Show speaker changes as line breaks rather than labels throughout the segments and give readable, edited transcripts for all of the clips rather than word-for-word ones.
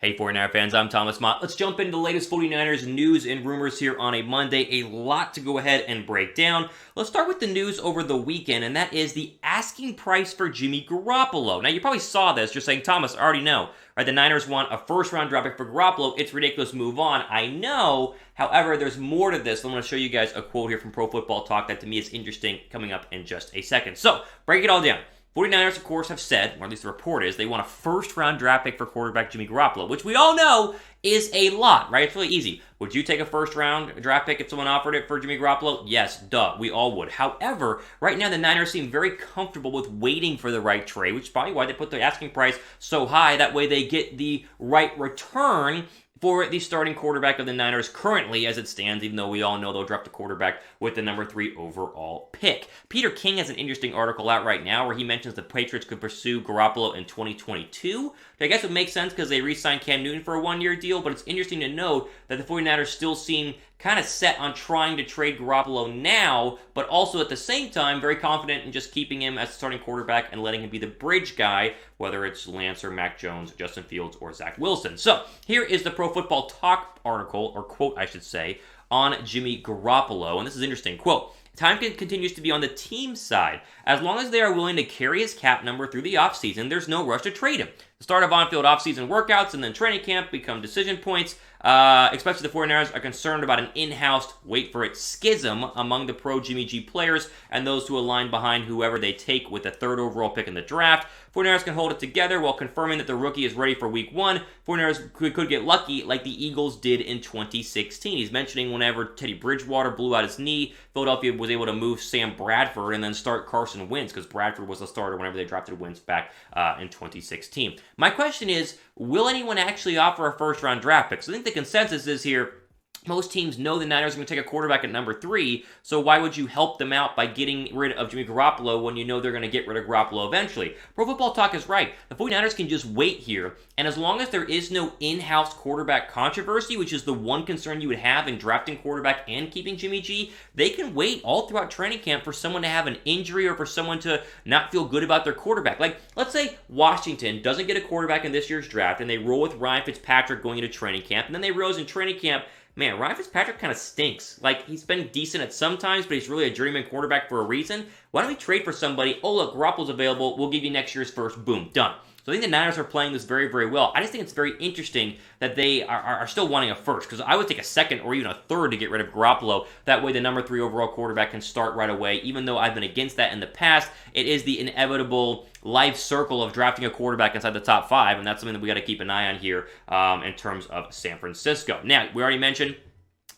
Hey 49er fans, I'm Thomas Mott. Let's jump into the latest 49ers news and rumors here on a Monday. A lot to go ahead and break down. Let's start with the news over the weekend, and that is the asking price for Jimmy Garoppolo. Now, you probably saw this. You're saying, Thomas, I already know. Right, the Niners want a first-round draft pick for Garppolo. It's ridiculous. Move on. I know. However, there's more to this. I'm going to show you guys a quote here from Pro Football Talk that to me is interesting coming up in just a second. So, break it all down. 49ers, of course, have said, or at least the report is, they want a first-round draft pick for quarterback Jimmy Garoppolo, which we all know is a lot, right? It's really easy. Would you take a first-round draft pick if someone offered it for Jimmy Garoppolo? Yes, duh, we all would. However, right now the Niners seem very comfortable with waiting for the right trade, which is probably why they put the asking price so high. That way they get the right return for the starting quarterback of the Niners currently as it stands, even though we all know they'll draft the quarterback with the number 3 overall pick. Peter King has an interesting article out right now where he mentions the Patriots could pursue Garppolo in 2022. I guess it makes sense because they re-signed Cam Newton for a one-year deal, but it's interesting to note that the 49ers still seem kind of set on trying to trade Garppolo now, but also at the same time very confident in just keeping him as the starting quarterback and letting him be the bridge guy, whether it's Lance or Mac Jones, Justin Fields, or Zach Wilson. So here is the Pro Football Talk article, or quote I should say, on Jimmy Garoppolo, and this is interesting. Quote, time continues to be on the team side. As long as they are willing to carry his cap number through the offseason, there's no rush to trade him. The start of on-field offseason workouts and then training camp become decision points. Especially the 49ers are concerned about an in-house, wait for it, schism among the pro-Jimmy G players and those who align behind whoever they take with the 3rd overall pick in the draft. 49ers can hold it together while confirming that the rookie is ready for week 1. 49ers could get lucky like the Eagles did in 2016. He's mentioning whenever Teddy Bridgewater blew out his knee, Philadelphia was able to move Sam Bradford and then start Carson Wentz because Bradford was the starter whenever they drafted Wentz back in 2016. My question is, will anyone actually offer a first-round draft pick? So I think the consensus is here, most teams know the Niners are going to take a quarterback at number 3, so why would you help them out by getting rid of Jimmy Garoppolo when you know they're going to get rid of Garoppolo eventually? Pro Football Talk is right. The 49ers can just wait here, and as long as there is no in-house quarterback controversy, which is the one concern you would have in drafting quarterback and keeping Jimmy G, they can wait all throughout training camp for someone to have an injury or for someone to not feel good about their quarterback. Like, let's say Washington doesn't get a quarterback in this year's draft, and they roll with Ryan Fitzpatrick going into training camp, and then they realize in training camp, man, Ryan Fitzpatrick kind of stinks. Like, he's been decent at some times, but he's really a journeyman quarterback for a reason. Why don't we trade for somebody? Oh, look, Garoppolo's available. We'll give you next year's first. Boom, done. So I think the Niners are playing this very, very well. I just think it's very interesting that they are still wanting a first, because I would take a second or even a third to get rid of Garoppolo. That way the number 3 overall quarterback can start right away. Even though I've been against that in the past, it is the inevitable life circle of drafting a quarterback inside the top 5, and that's something that we got to keep an eye on here in terms of San Francisco. Now, we already mentioned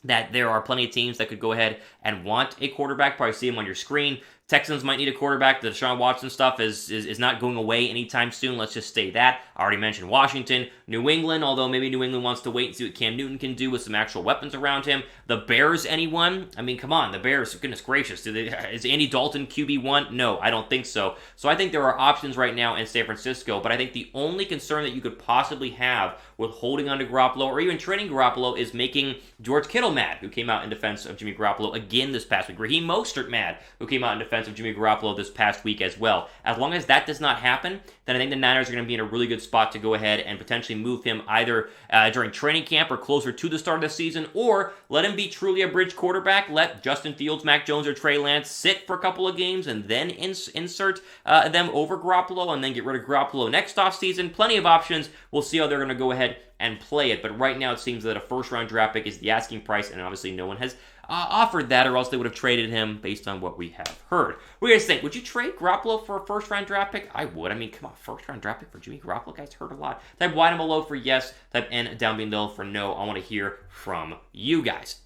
that there are plenty of teams that could go ahead and want a quarterback. Probably see them on your screen. Texans might need a quarterback. The Deshaun Watson stuff is not going away anytime soon. Let's just say that. I already mentioned Washington. New England, although maybe New England wants to wait and see what Cam Newton can do with some actual weapons around him. The Bears, anyone? I mean, come on. The Bears, goodness gracious. Is Andy Dalton QB1? No, I don't think so. So I think there are options right now in San Francisco, but I think the only concern that you could possibly have with holding on to Garoppolo or even trading Garoppolo is making George Kittle mad, who came out in defense of Jimmy Garoppolo again this past week. Raheem Mostert mad, who came out in defense of Jimmy Garoppolo this past week as well. As long as that does not happen, then I think the Niners are going to be in a really good spot to go ahead and potentially move him either during training camp or closer to the start of the season, or let him be truly a bridge quarterback. Let Justin Fields, Mac Jones, or Trey Lance sit for a couple of games and then insert them over Garoppolo and then get rid of Garoppolo next offseason. Plenty of options. We'll see how they're going to go ahead and play it, but right now it seems that a first-round draft pick is the asking price, and obviously no one has offered that, or else they would have traded him based on what we have heard. What do you guys think? Would you trade Garppolo for a first-round draft pick? I would. I mean, come on, first-round draft pick for Jimmy Garoppolo? Guys, heard a lot. Type Y down below for yes, type N down below for no. I want to hear from you guys.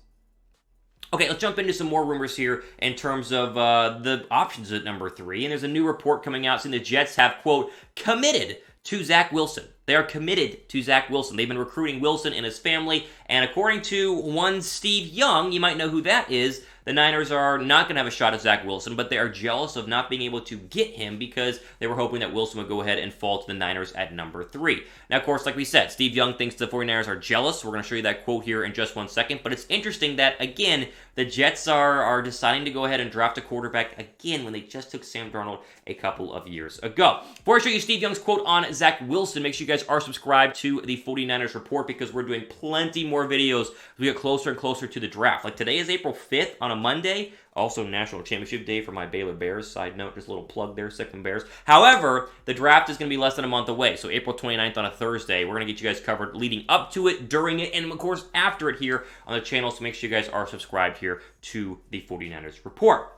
Okay, let's jump into some more rumors here in terms of the options at number 3, and there's a new report coming out saying the Jets have, quote, committed to Zach Wilson. They are committed to Zach Wilson. They've been recruiting Wilson and his family, and according to one Steve Young, you might know who that is, the Niners are not going to have a shot at Zach Wilson, but they are jealous of not being able to get him because they were hoping that Wilson would go ahead and fall to the Niners at number 3. Now, of course, like we said, Steve Young thinks the 49ers are jealous. We're going to show you that quote here in just one second, but it's interesting that, again, the Jets are deciding to go ahead and draft a quarterback again when they just took Sam Darnold a couple of years ago. Before I show you Steve Young's quote on Zach Wilson, make sure you guys are subscribed to the 49ers Report because we're doing plenty more videos as we get closer and closer to the draft. Like today is April 5th on a Monday. Also, National Championship Day for my Baylor Bears. Side note, just a little plug there, sick and Bears. However, the draft is going to be less than a month away. So April 29th on a Thursday. We're going to get you guys covered leading up to it, during it, and of course after it here on the channel. So make sure you guys are subscribed here to the 49ers Report.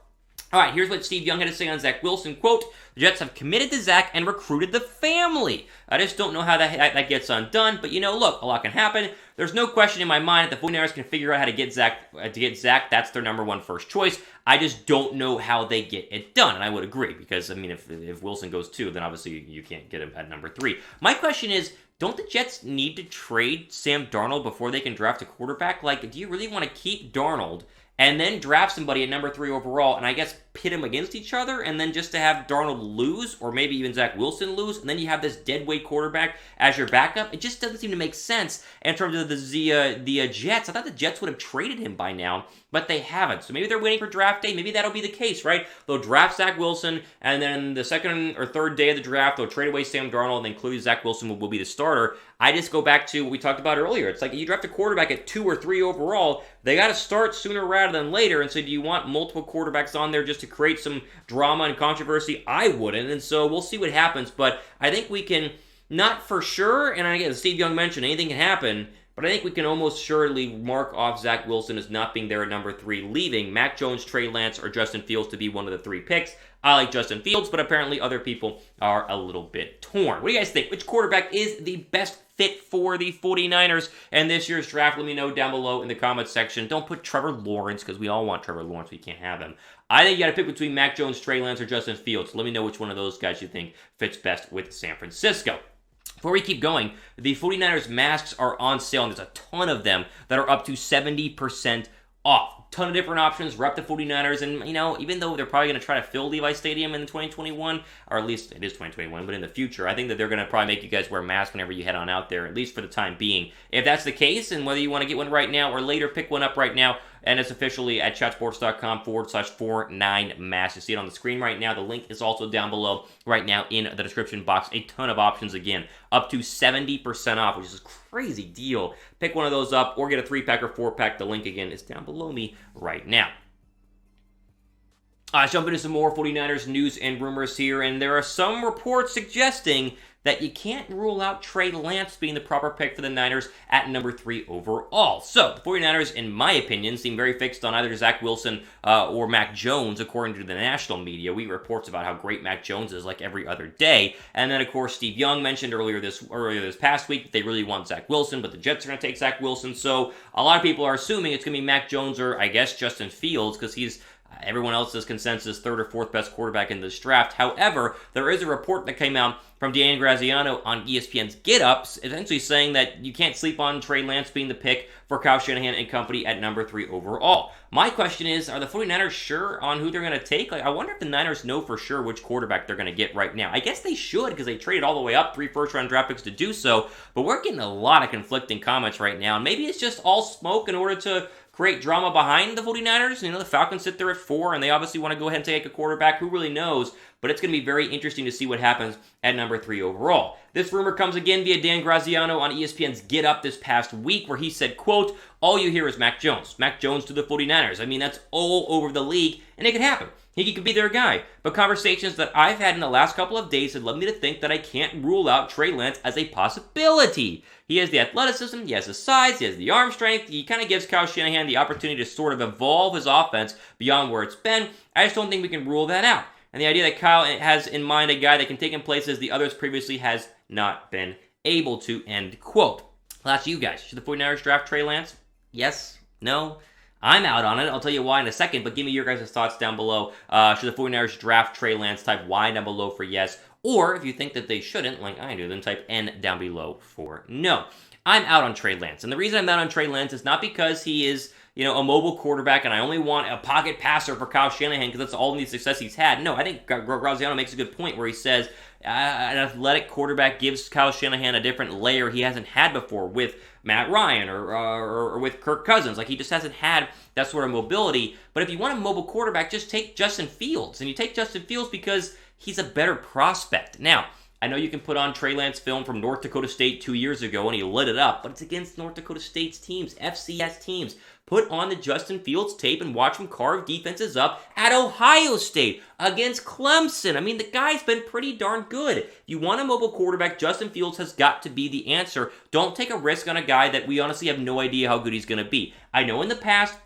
All right, here's what Steve Young had to say on Zach Wilson. Quote, the Jets have committed to Zach and recruited the family. I just don't know how that gets undone. But, you know, look, a lot can happen. There's no question in my mind that the 49ers can figure out how to get Zach. That's their number one first choice. I just don't know how they get it done. And I would agree because, I mean, if Wilson goes 2, then obviously you can't get him at number 3. My question is, don't the Jets need to trade Sam Darnold before they can draft a quarterback? Like, do you really want to keep Darnold and then draft somebody at number 3 overall, and I guess pit them against each other, and then just to have Darnold lose, or maybe even Zach Wilson lose, and then you have this deadweight quarterback as your backup? It just doesn't seem to make sense in terms of the Jets. I thought the Jets would have traded him by now, but they haven't. So maybe they're waiting for draft day. Maybe that'll be the case, right? They'll draft Zach Wilson, and then the second or third day of the draft, they'll trade away Sam Darnold, and then clearly Zach Wilson will be the starter. I just go back to what we talked about earlier. It's like you draft a quarterback at 2 or 3 overall, they got to start sooner rather than later. And so do you want multiple quarterbacks on there just to create some drama and controversy? I wouldn't. And so we'll see what happens. But I think we can, not for sure, and I guess Steve Young mentioned anything can happen, but I think we can almost surely mark off Zach Wilson as not being there at number 3, leaving Mac Jones, Trey Lance, or Justin Fields to be one of the 3 picks. I like Justin Fields, but apparently other people are a little bit torn. What do you guys think? Which quarterback is the best fit for the 49ers and this year's draft? Let me know down below in the comments section. Don't put Trevor Lawrence, because we all want Trevor Lawrence. We can't have him. I think you got to pick between Mac Jones, Trey Lance, or Justin Fields. Let me know which one of those guys you think fits best with San Francisco. Before we keep going, the 49ers masks are on sale, and there's a ton of them that are up to 70% off. Ton of different options. Rep the 49ers, and, you know, even though they're probably going to try to fill Levi Stadium in 2021, or at least it is 2021, but in the future, I think that they're going to probably make you guys wear masks whenever you head on out there, at least for the time being. If that's the case, and whether you want to get one right now or later, pick one up right now, and it's officially at chatsports.com/49mask. You see it on the screen right now. The link is also down below right now in the description box. A ton of options again, up to 70% off, which is a crazy deal. Pick one of those up or get a 3-pack or 4-pack. The link again is down below me right now. Jump into some more 49ers news and rumors here, and there are some reports suggesting that you can't rule out Trey Lance being the proper pick for the Niners at number 3 overall. So, the 49ers, in my opinion, seem very fixed on either Zach Wilson or Mac Jones, according to the national media. We get reports about how great Mac Jones is like every other day. And then, of course, Steve Young mentioned earlier this past week that they really want Zach Wilson, but the Jets are going to take Zach Wilson. So, a lot of people are assuming it's going to be Mac Jones or, I guess, Justin Fields, because he's everyone else's consensus 3rd or 4th best quarterback in this draft. However, there is a report that came out from Dan Graziano on ESPN's Get Ups, essentially saying that you can't sleep on Trey Lance being the pick for Kyle Shanahan and company at number 3 overall. My question is, are the 49ers sure on who they're going to take? Like, I wonder if the Niners know for sure which quarterback they're going to get right now. I guess they should, because they traded all the way up 3 first-round draft picks to do so, but we're getting a lot of conflicting comments right now, and maybe it's just all smoke in order to create drama behind the 49ers. You know, the Falcons sit there at 4, and they obviously want to go ahead and take a quarterback. Who really knows? But it's going to be very interesting to see what happens at number 3 overall. This rumor comes again via Dan Graziano on ESPN's Get Up this past week, where he said, quote, all you hear is Mac Jones. Mac Jones to the 49ers. I mean, that's all over the league, and it could happen. He could be their guy. But conversations that I've had in the last couple of days have led me to think that I can't rule out Trey Lance as a possibility. He has the athleticism, he has the size, he has the arm strength. He kind of gives Kyle Shanahan the opportunity to sort of evolve his offense beyond where it's been. I just don't think we can rule that out. And the idea that Kyle has in mind a guy that can take him places the others previously has not been able to, end quote. Well, that's you guys. Should the 49ers draft Trey Lance? Yes? No? I'm out on it. I'll tell you why in a second, but give me your guys' thoughts down below. Should the 49ers draft Trey Lance? Type Y down below for yes. Or if you think that they shouldn't, like I do, then type N down below for no. I'm out on Trey Lance. And the reason I'm out on Trey Lance is not because he is, a mobile quarterback and I only want a pocket passer for Kyle Shanahan because that's all the success he's had. No, I think Graziano makes a good point where he says an athletic quarterback gives Kyle Shanahan a different layer he hasn't had before with Matt Ryan or with Kirk Cousins. Like, he just hasn't had that sort of mobility. But if you want a mobile quarterback, just take Justin Fields. And you take Justin Fields because he's a better prospect. Now, I know you can put on Trey Lance film from North Dakota State 2 years ago and he lit it up, but it's against North Dakota State's teams, FCS teams. Put on the Justin Fields tape and watch him carve defenses up at Ohio State against Clemson. I mean, the guy's been pretty darn good. If you want a mobile quarterback, Justin Fields has got to be the answer. Don't take a risk on a guy that we honestly have no idea how good he's going to be. I know in the past,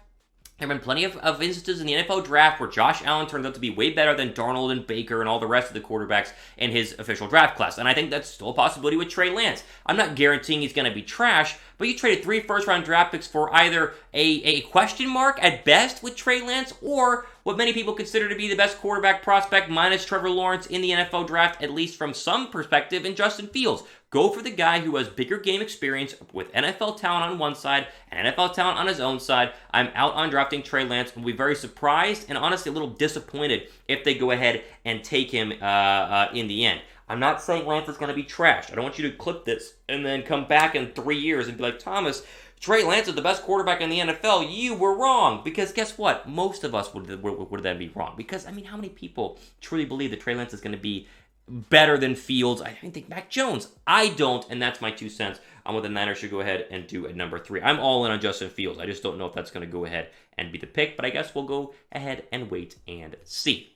there have been plenty of instances in the NFL draft where Josh Allen turns out to be way better than Darnold and Baker and all the rest of the quarterbacks in his official draft class. And I think that's still a possibility with Trey Lance. I'm not guaranteeing he's going to be trash, but you traded 3 first-round draft picks for either a question mark at best with Trey Lance or what many people consider to be the best quarterback prospect minus Trevor Lawrence in the NFL draft, at least from some perspective, in Justin Fields. Go for the guy who has bigger game experience with NFL talent on one side and NFL talent on his own side. I'm out on drafting Trey Lance. I'll be very surprised and honestly a little disappointed if they go ahead and take him in the end. I'm not saying Lance is going to be trashed. I don't want you to clip this and then come back in 3 years and be like, Thomas, Trey Lance is the best quarterback in the NFL. You were wrong. Because guess what? Most of us would then be wrong. Because, I mean, how many people truly believe that Trey Lance is going to be better than Fields? I think Mac Jones. I don't, and that's my 2 cents on what the Niners should go ahead and do at number 3. I'm all in on Justin Fields. I just don't know if that's going to go ahead and be the pick, but I guess we'll go ahead and wait and see.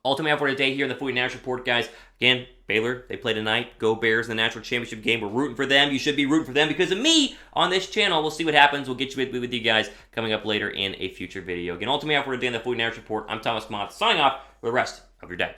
Ultimately, for today here in the 49ers Report, guys. Again, Baylor, they play tonight. Go Bears in the national championship game. We're rooting for them. You should be rooting for them because of me on this channel. We'll see what happens. We'll get you with you guys coming up later in a future video. Again, ultimately, for today in the 49ers Report, I'm Thomas Mott, signing off for the rest of your day.